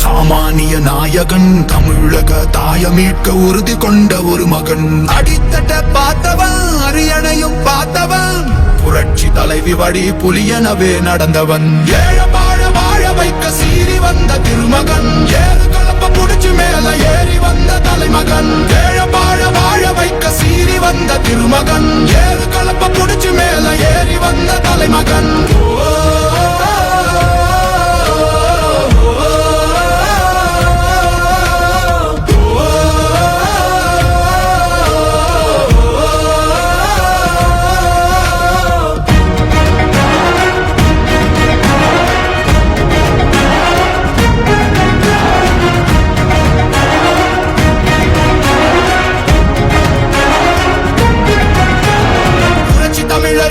சாமானிய நாயகன் தமிழக தாய மீட்க உறுதி கொண்ட ஒரு மகன். அடித்தட்ட பார்த்தவன் அரியணையும் பார்த்தவன் புரட்சி தலைவி வழி புலியனவே நடந்தவன். ஏழ வாழ வாழ வைக்க சீறி வந்த திருமகன் ஏறு கலப்ப புடிச்சு மேல ஏறி வந்த தலைமகன். ஏழ வாழ வாழ வைக்க சீறி வந்த திருமகன் ஏறு கலப்ப புடிச்சு மேல ஏறி வந்த தலைமகன்.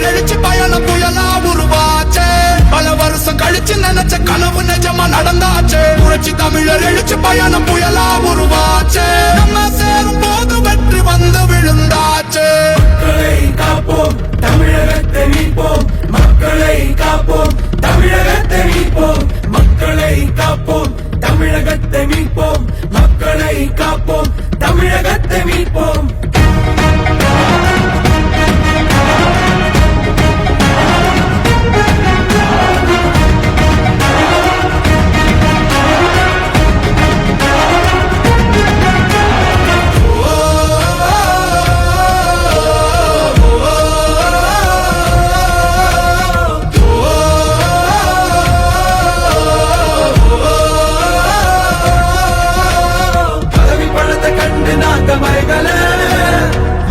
எழுச்சி பயணம் புயலா உருவாச்சே, பல வருஷம் கழிச்சு நினைச்ச கனவு நிஜமா நடந்தாச்சே. புரட்சி தமிழர் எழுச்சி பயணம் புயலா உருவாச்சே, நம்ம சேரும் போது வெற்றி வந்து விழுந்தாச்சே. மக்களை காப்போம் தமிழகத்தை மீட்போம், மக்களை காப்போம் தமிழகத்தை மீட்போம், மக்களை காப்போம் தமிழகத்தை மீட்போம், மக்களை காப்போம் தமிழகத்தை மீட்போம்.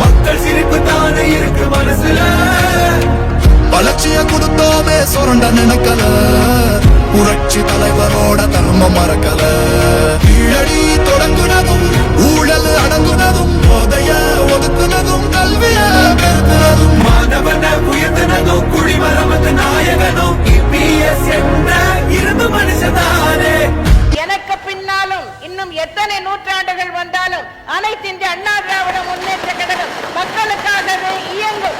மக்கள் சிரிப்பு தானே இருக்கு மனசுல, வளர்ச்சிய கொடுத்தோமே சுரண்ட நினைக்கல, புரட்சி தலைவரோட தர்மம் மறக்கல. கீழடி தொடங்குனதும் ஊழல் அடங்குனதும் போதைய ஒதுக்குனதும் கல்விய பெருத்துனதும் மாணவன உயர்த்தினதும் குடிமரமத்து நாயகனும் இபிஎஸ் என்ற இருந்து மனுஷதானே. எனக்கு பின்னாலும் இன்னும் எத்தனை நூற்றாண்டுகள் வந்தாலும் அனைத்து இந்திய அண்ணா திராவிட முன்னேற்ற கழகம் மக்களுக்காகவே இயங்கும்.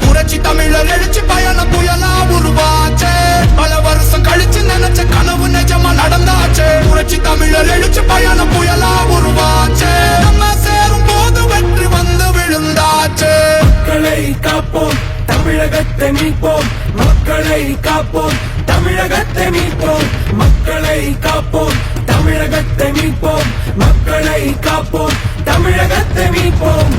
புரட்சி தமிழர் எழுச்சி பயணம் புயலா உருவாச்சே, பல வருஷம் கழிச்சு நினைச்ச கனவு நிஜமா நடந்தாச்சே. புரட்சி தமிழர் எழுச்சி பயணம் புயலா உருவாச்சே, நம்ம சேரும் போது வெற்றி வந்து விழுந்தாச்சே. மக்களை காப்போம் தமிழகத்தை மீட்போம், மக்களை காப்போம் தமிழகத்தை மீட்போம், மக்களை காப்போம் தமிழகத்தை மீட்போம், மக்களை காப்போம் தமிழகத்தை மீட்போம்.